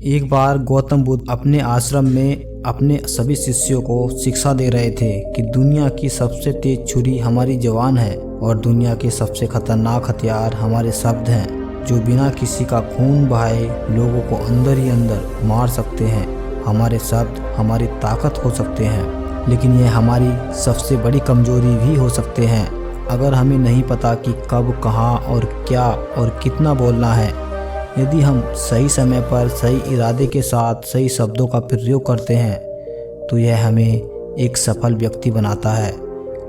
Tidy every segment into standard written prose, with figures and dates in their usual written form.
एक बार गौतम बुद्ध अपने आश्रम में अपने सभी शिष्यों को शिक्षा दे रहे थे कि दुनिया की सबसे तेज छुरी हमारी जुबान है और दुनिया के सबसे खतरनाक हथियार हमारे शब्द हैं, जो बिना किसी का खून बहाए लोगों को अंदर ही अंदर मार सकते हैं। हमारे शब्द हमारी ताकत हो सकते हैं, लेकिन ये हमारी सबसे बड़ी कमजोरी भी हो सकते हैं। अगर हमें नहीं पता कि कब, कहाँ और क्या और कितना बोलना है, यदि हम सही समय पर सही इरादे के साथ सही शब्दों का प्रयोग करते हैं तो यह हमें एक सफल व्यक्ति बनाता है।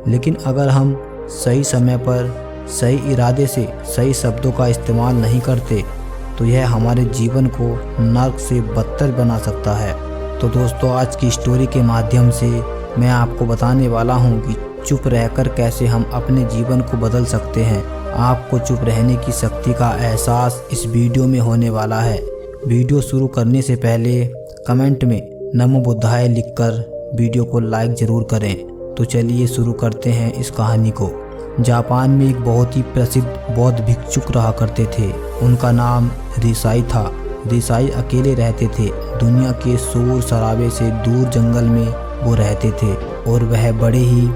लेकिन अगर हम सही समय पर सही इरादे से सही शब्दों का इस्तेमाल नहीं करते तो यह हमारे जीवन को नर्क से बदतर बना सकता है। तो दोस्तों, आज की स्टोरी के माध्यम से मैं आपको बताने वाला हूँ कि चुप रहकर कैसे हम अपने जीवन को बदल सकते हैं। आपको चुप रहने की शक्ति का एहसास इस वीडियो में होने वाला है। वीडियो शुरू करने से पहले कमेंट में नमो बुद्धाय लिखकर वीडियो को लाइक ज़रूर करें। तो चलिए शुरू करते हैं इस कहानी को। जापान में एक बहुत ही प्रसिद्ध बौद्ध भिक्षुक रहा करते थे। उनका नाम रिसाई था। रिसाई अकेले रहते थे। दुनिया के शोर शराबे से दूर जंगल में वो रहते थे और वह बड़े ही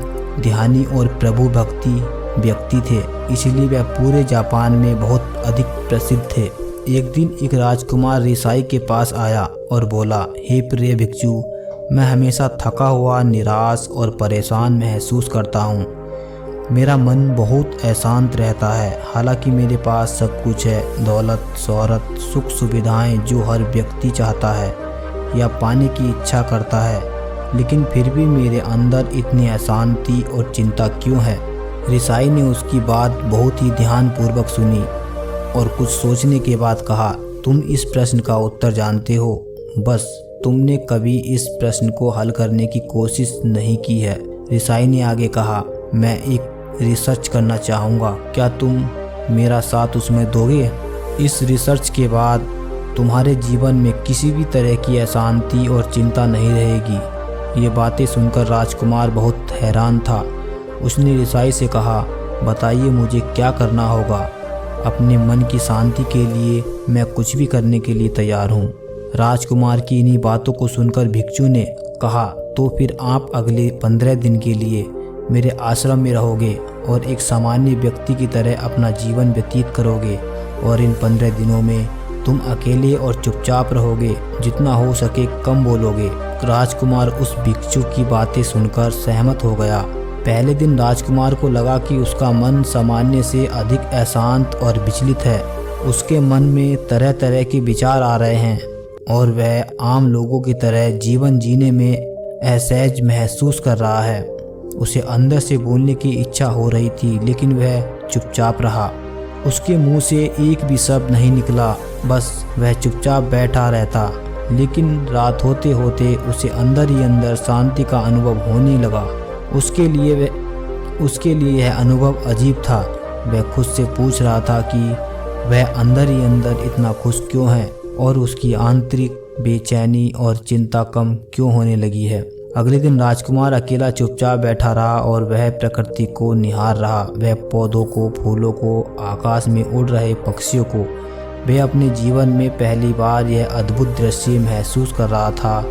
ध्यानी और प्रभु भक्ति व्यक्ति थे, इसलिए वह पूरे जापान में बहुत अधिक प्रसिद्ध थे। एक दिन एक राजकुमार रिसाई के पास आया और बोला, हे प्रिय भिक्षु, मैं हमेशा थका हुआ, निराश और परेशान महसूस करता हूँ। मेरा मन बहुत अशांत रहता है। हालांकि मेरे पास सब कुछ है, दौलत, शोहरत, सुख सुविधाएं जो हर व्यक्ति चाहता है या पाने की इच्छा करता है, लेकिन फिर भी मेरे अंदर इतनी अशांति और चिंता क्यों है। रिसाई ने उसकी बात बहुत ही ध्यानपूर्वक सुनी और कुछ सोचने के बाद कहा, तुम इस प्रश्न का उत्तर जानते हो, बस तुमने कभी इस प्रश्न को हल करने की कोशिश नहीं की है। रिसाई ने आगे कहा, मैं एक रिसर्च करना चाहूँगा, क्या तुम मेरा साथ उसमें दोगे? इस रिसर्च के बाद तुम्हारे जीवन में किसी भी तरह की अशांति और चिंता नहीं रहेगी। ये बातें सुनकर राजकुमार बहुत हैरान था। उसने रिसाई से कहा, बताइए मुझे क्या करना होगा? अपने मन की शांति के लिए मैं कुछ भी करने के लिए तैयार हूँ। राजकुमार की इन्हीं बातों को सुनकर भिक्षु ने कहा, तो फिर आप अगले 15 दिन के लिए मेरे आश्रम में रहोगे और एक सामान्य व्यक्ति की तरह अपना जीवन व्यतीत करोगे और इन 15 दिनों में तुम अकेले और चुपचाप रहोगे, जितना हो सके कम बोलोगे। राजकुमार उस भिक्षु की बातें सुनकर सहमत हो गया। पहले दिन राजकुमार को लगा कि उसका मन सामान्य से अधिक अशांत और विचलित है। उसके मन में तरह तरह के विचार आ रहे हैं और वह आम लोगों की तरह जीवन जीने में असहज महसूस कर रहा है। उसे अंदर से बोलने की इच्छा हो रही थी, लेकिन वह चुपचाप रहा। उसके मुंह से एक भी शब्द नहीं निकला, बस वह चुपचाप बैठा रहता। लेकिन रात होते होते उसे अंदर ही अंदर शांति का अनुभव होने लगा। उसके लिए यह अनुभव अजीब था। वह खुद से पूछ रहा था कि वह अंदर ही अंदर इतना खुश क्यों है और उसकी आंतरिक बेचैनी और चिंता कम क्यों होने लगी है। अगले दिन राजकुमार अकेला चुपचाप बैठा रहा और वह प्रकृति को निहार रहा। वह पौधों को, फूलों को, आकाश में उड़ रहे पक्षियों को। वह अपने जीवन में पहली बार यह अद्भुत दृश्य महसूस कर रहा था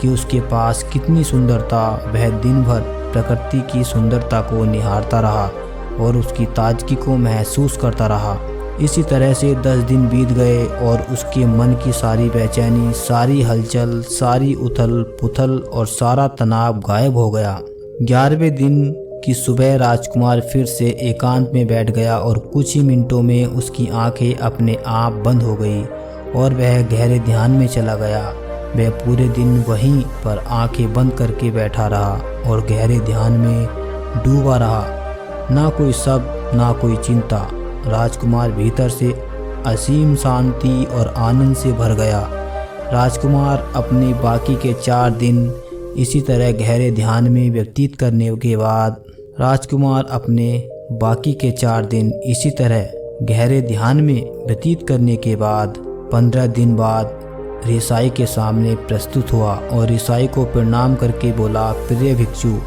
कि उसके पास कितनी सुंदरता। वह दिन भर प्रकृति की सुंदरता को निहारता रहा और उसकी ताजगी को महसूस करता रहा। इसी तरह से 10 दिन बीत गए और उसके मन की सारी बेचैनी, सारी हलचल, सारी उथल पुथल और सारा तनाव गायब हो गया। 11वें दिन की सुबह राजकुमार फिर से एकांत में बैठ गया और कुछ ही मिनटों में उसकी आंखें अपने आप बंद हो गई और वह गहरे ध्यान में चला गया। वह पूरे दिन वहीं पर आंखें बंद करके बैठा रहा और गहरे ध्यान में डूबा रहा। ना कोई शब्द, ना कोई चिंता। राजकुमार भीतर से असीम शांति और आनंद से भर गया। राजकुमार अपने बाकी के 4 दिन इसी तरह गहरे ध्यान में व्यतीत करने के बाद 15 दिन बाद रिसाई के सामने प्रस्तुत हुआ और रिसाई को प्रणाम करके बोला, प्रिय भिक्षु,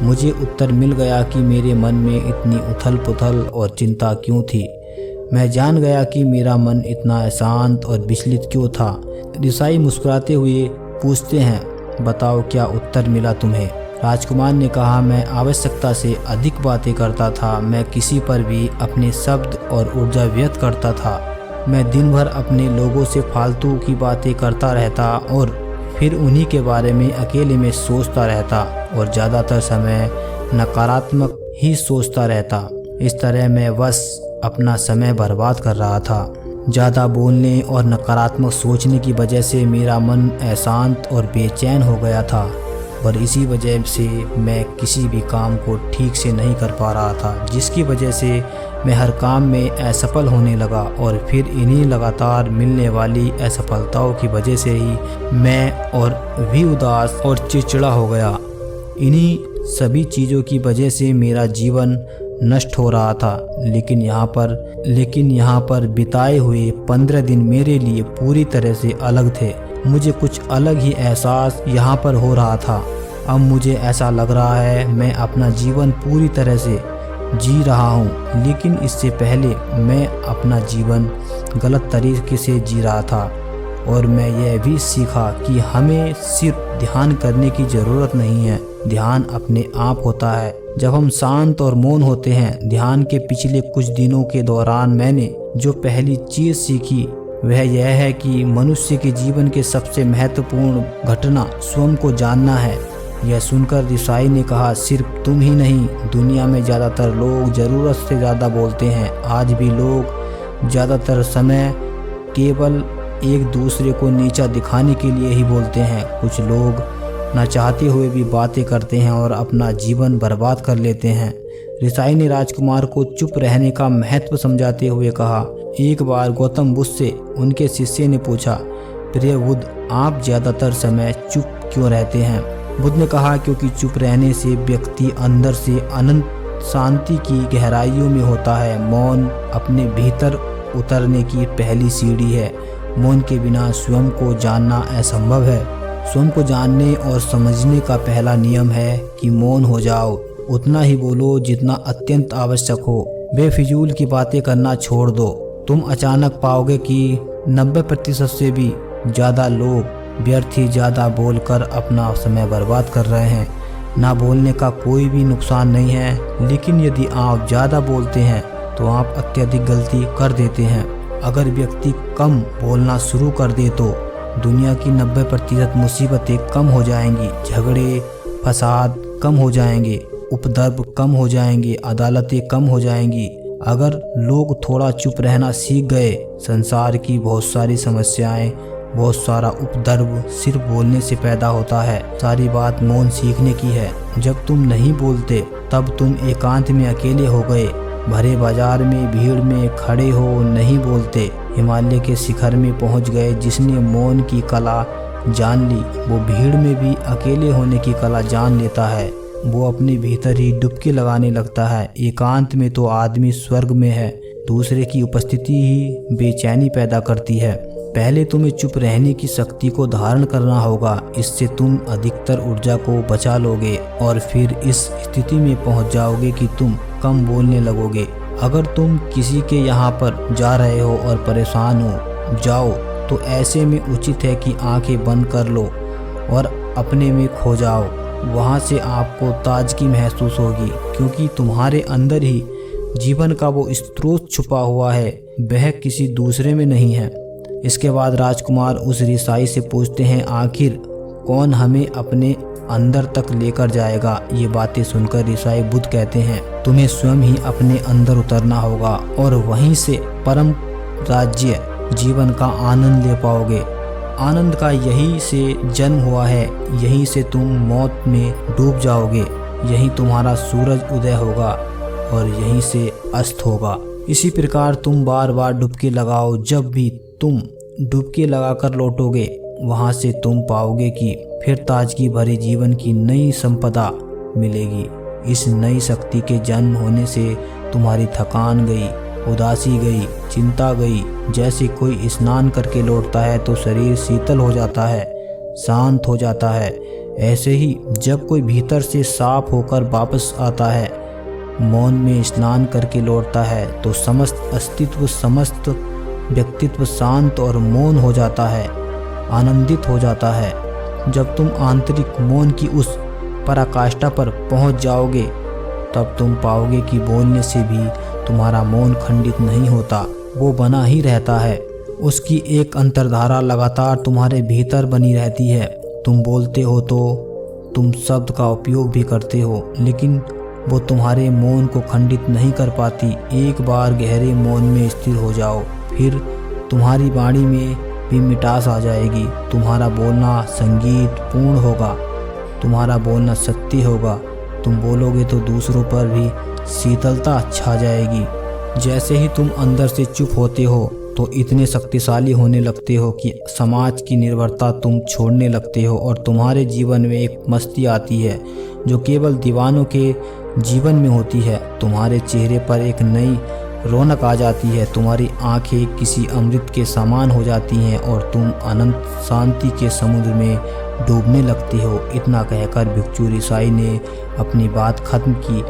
मुझे उत्तर मिल गया कि मेरे मन में इतनी उथल पुथल और चिंता क्यों थी। मैं जान गया कि मेरा मन इतना अशांत और विचलित क्यों था। ऋषाई मुस्कुराते हुए पूछते हैं, बताओ क्या उत्तर मिला तुम्हें? राजकुमार ने कहा, मैं आवश्यकता से अधिक बातें करता था। मैं किसी पर भी अपने शब्द और ऊर्जा व्यक्त करता था। मैं दिन भर अपने लोगों से फालतू की बातें करता रहता और फिर उन्हीं के बारे में अकेले में सोचता रहता और ज़्यादातर समय नकारात्मक ही सोचता रहता। इस तरह मैं बस अपना समय बर्बाद कर रहा था। ज़्यादा बोलने और नकारात्मक सोचने की वजह से मेरा मन अशांत और बेचैन हो गया था और इसी वजह से मैं किसी भी काम को ठीक से नहीं कर पा रहा था, जिसकी वजह से मैं हर काम में असफल होने लगा और फिर इन्हीं लगातार मिलने वाली असफलताओं की वजह से ही मैं और भी उदास और चिड़चिड़ा हो गया। इन्हीं सभी चीज़ों की वजह से मेरा जीवन नष्ट हो रहा था। लेकिन यहाँ पर बिताए हुए 15 दिन मेरे लिए पूरी तरह से अलग थे। मुझे कुछ अलग ही एहसास यहाँ पर हो रहा था। अब मुझे ऐसा लग रहा है मैं अपना जीवन पूरी तरह से जी रहा हूँ, लेकिन इससे पहले मैं अपना जीवन गलत तरीके से जी रहा था। और मैं यह भी सीखा कि हमें सिर्फ ध्यान करने की ज़रूरत नहीं है, ध्यान अपने आप होता है जब हम शांत और मौन होते हैं। ध्यान के पिछले कुछ दिनों के दौरान मैंने जो पहली चीज़ सीखी वह यह है कि मनुष्य के जीवन के सबसे महत्वपूर्ण घटना स्वयं को जानना है। यह सुनकर ऋषाई ने कहा, सिर्फ तुम ही नहीं, दुनिया में ज़्यादातर लोग ज़रूरत से ज़्यादा बोलते हैं। आज भी लोग ज़्यादातर समय केवल एक दूसरे को नीचा दिखाने के लिए ही बोलते हैं। कुछ लोग न चाहते हुए भी बातें करते हैं और अपना जीवन बर्बाद कर लेते हैं। ऋषाई ने राजकुमार को चुप रहने का महत्व समझाते हुए कहा, एक बार गौतम बुद्ध से उनके शिष्य ने पूछा, प्रिय बुद्ध, आप ज़्यादातर समय चुप क्यों रहते हैं? बुद्ध ने कहा, क्योंकि चुप रहने से व्यक्ति अंदर से अनंत शांति की गहराइयों में होता है। मौन अपने भीतर उतरने की पहली सीढ़ी है। मौन के बिना स्वयं को जानना असंभव है। स्वयं को जानने और समझने का पहला नियम है कि मौन हो जाओ। उतना ही बोलो जितना अत्यंत आवश्यक हो। बेफिजूल की बातें करना छोड़ दो। तुम अचानक पाओगे कि 90% से भी ज़्यादा लोग व्यर्थ ही ज़्यादा बोलकर अपना समय बर्बाद कर रहे हैं। ना बोलने का कोई भी नुकसान नहीं है, लेकिन यदि आप ज़्यादा बोलते हैं तो आप अत्यधिक गलती कर देते हैं। अगर व्यक्ति कम बोलना शुरू कर दे तो दुनिया की 90% मुसीबतें कम हो जाएंगी। झगड़े फसाद कम हो जाएंगे, उपद्रव कम हो जाएंगे, अदालतें कम हो जाएंगी। अगर लोग थोड़ा चुप रहना सीख गए, संसार की बहुत सारी समस्याएं, बहुत सारा उपद्रव सिर्फ बोलने से पैदा होता है। सारी बात मौन सीखने की है। जब तुम नहीं बोलते तब तुम एकांत में अकेले हो गए, भरे बाजार में भीड़ में खड़े हो, नहीं बोलते। हिमालय के शिखर में पहुंच गए। जिसने मौन की कला जान ली वो भीड़ में भी अकेले होने की कला जान लेता है। वो अपने भीतर ही डुबकी लगाने लगता है। एकांत में तो आदमी स्वर्ग में है। दूसरे की उपस्थिति ही बेचैनी पैदा करती है। पहले तुम्हें चुप रहने की शक्ति को धारण करना होगा। इससे तुम अधिकतर ऊर्जा को बचा लोगे और फिर इस स्थिति में पहुंच जाओगे कि तुम कम बोलने लगोगे। अगर तुम किसी के यहाँ पर जा रहे हो और परेशान हो जाओ तो ऐसे में उचित है कि आंखें बंद कर लो और अपने में खो जाओ। वहाँ से आपको ताजगी महसूस होगी, क्योंकि तुम्हारे अंदर ही जीवन का वो स्रोत छुपा हुआ है, वह किसी दूसरे में नहीं है। इसके बाद राजकुमार उस ऋषाई से पूछते हैं, आखिर कौन हमें अपने अंदर तक लेकर जाएगा? ये बातें सुनकर ऋषाई बुद्ध कहते हैं, तुम्हें स्वयं ही अपने अंदर उतरना होगा और वहीं से परम राज्य जीवन का आनंद ले पाओगे। आनंद का यहीं से जन्म हुआ है। यहीं से तुम मौत में डूब जाओगे। यहीं तुम्हारा सूरज उदय होगा और यहीं से अस्त होगा। इसी प्रकार तुम बार बार डुबकी लगाओ। जब भी तुम डुबकी लगाकर लौटोगे वहाँ से तुम पाओगे कि फिर ताजगी भरे जीवन की नई संपदा मिलेगी। इस नई शक्ति के जन्म होने से तुम्हारी थकान गई, उदासी गई, चिंता गई। जैसे कोई स्नान करके लौटता है तो शरीर शीतल हो जाता है, शांत हो जाता है। ऐसे ही जब कोई भीतर से साफ होकर वापस आता है मौन में स्नान करके लौटता है तो समस्त अस्तित्व, समस्त व्यक्तित्व शांत और मौन हो जाता है, आनंदित हो जाता है। जब तुम आंतरिक मौन की उस पराकाष्ठा पर पहुंच जाओगे तब तुम पाओगे कि बोलने से भी तुम्हारा मौन खंडित नहीं होता, वो बना ही रहता है। उसकी एक अंतर्धारा लगातार तुम्हारे भीतर बनी रहती है। तुम बोलते हो तो तुम शब्द का उपयोग भी करते हो, लेकिन वो तुम्हारे मौन को खंडित नहीं कर पाती। एक बार गहरे मौन में स्थिर हो जाओ, फिर तुम्हारी वाणी में भी मिठास आ जाएगी। तुम्हारा बोलना संगीत पूर्ण होगा, तुम्हारा बोलना सत्य होगा। तुम बोलोगे तो दूसरों पर भी शीतलता छा जाएगी। जैसे ही तुम अंदर से चुप होते हो तो इतने शक्तिशाली होने लगते हो कि समाज की निर्भरता तुम छोड़ने लगते हो और तुम्हारे जीवन में एक मस्ती आती है जो केवल दीवानों के जीवन में होती है। तुम्हारे चेहरे पर एक नई रौनक आ जाती है, तुम्हारी आंखें किसी अमृत के समान हो जाती हैं और तुम अनंत शांति के समुद्र में डूबने लगते हो। इतना कहकर भिक्षु ऋषाई ने अपनी बात खत्म की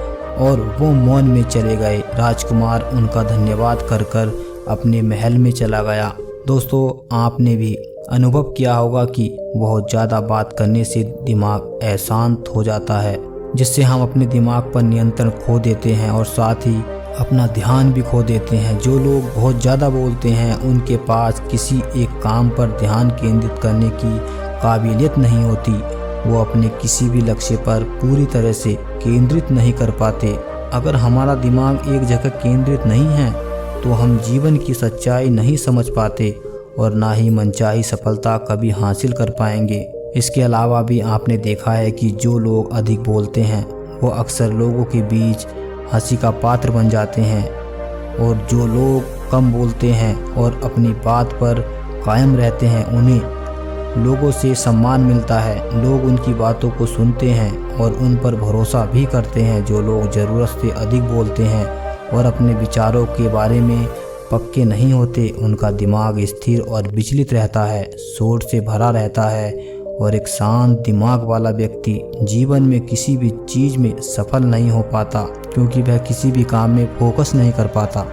और वो मौन में चले गए। राजकुमार उनका धन्यवाद कर कर अपने महल में चला गया। दोस्तों, आपने भी अनुभव किया होगा कि बहुत ज़्यादा बात करने से दिमाग अशांत हो जाता है, जिससे हम अपने दिमाग पर नियंत्रण खो देते हैं और साथ ही अपना ध्यान भी खो देते हैं। जो लोग बहुत ज़्यादा बोलते हैं उनके पास किसी एक काम पर ध्यान केंद्रित करने की काबिलियत नहीं होती। वो अपने किसी भी लक्ष्य पर पूरी तरह से केंद्रित नहीं कर पाते। अगर हमारा दिमाग एक जगह केंद्रित नहीं है तो हम जीवन की सच्चाई नहीं समझ पाते और ना ही मनचाही सफलता कभी हासिल कर पाएंगे। इसके अलावा भी आपने देखा है कि जो लोग अधिक बोलते हैं वो अक्सर लोगों के बीच हंसी का पात्र बन जाते हैं, और जो लोग कम बोलते हैं और अपनी बात पर कायम रहते हैं उन्हें लोगों से सम्मान मिलता है। लोग उनकी बातों को सुनते हैं और उन पर भरोसा भी करते हैं। जो लोग ज़रूरत से अधिक बोलते हैं और अपने विचारों के बारे में पक्के नहीं होते, उनका दिमाग स्थिर और विचलित रहता है, शोर से भरा रहता है। और एक शांत दिमाग वाला व्यक्ति जीवन में किसी भी चीज़ में सफल नहीं हो पाता, क्योंकि वह किसी भी काम में फोकस नहीं कर पाता।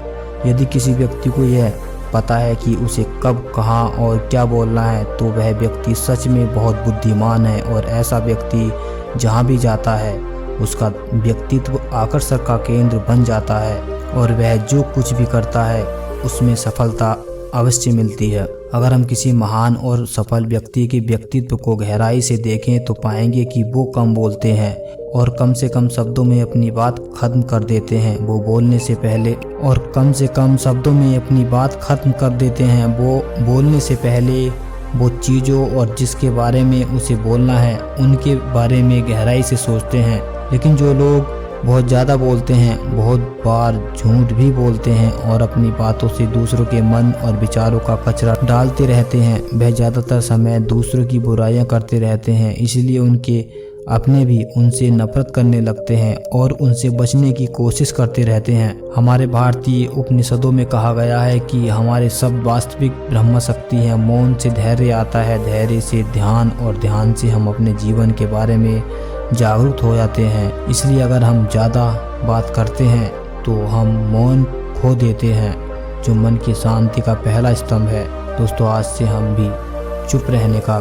यदि किसी व्यक्ति को यह पता है कि उसे कब, कहाँ और क्या बोलना है तो वह व्यक्ति सच में बहुत बुद्धिमान है। और ऐसा व्यक्ति जहाँ भी जाता है उसका व्यक्तित्व आकर्षण का केंद्र बन जाता है और वह जो कुछ भी करता है उसमें सफलता अवश्य मिलती है। अगर हम किसी महान और सफल व्यक्ति के व्यक्तित्व को गहराई से देखें तो पाएंगे कि वो कम बोलते हैं और कम से कम शब्दों में अपनी बात खत्म कर देते हैं। वो बोलने से पहले और कम से कम शब्दों में अपनी बात खत्म कर देते हैं। वो बोलने से पहले वो चीज़ों और जिसके बारे में उसे बोलना है उनके बारे में गहराई से सोचते हैं। लेकिन जो लोग बहुत ज़्यादा बोलते हैं, बहुत बार झूठ भी बोलते हैं और अपनी बातों से दूसरों के मन और विचारों का कचरा डालते रहते हैं, वह ज़्यादातर समय दूसरों की बुराइयां करते रहते हैं। इसलिए उनके अपने भी उनसे नफरत करने लगते हैं और उनसे बचने की कोशिश करते रहते हैं। हमारे भारतीय उपनिषदों में कहा गया है कि हमारे सब वास्तविक ब्रह्म शक्ति है। मौन से धैर्य आता है, धैर्य से ध्यान और ध्यान से हम अपने जीवन के बारे में जागरूक हो जाते हैं। इसलिए अगर हम ज़्यादा बात करते हैं तो हम मौन खो देते हैं, जो मन की शांति का पहला स्तंभ है। दोस्तों, आज से हम भी चुप रहने का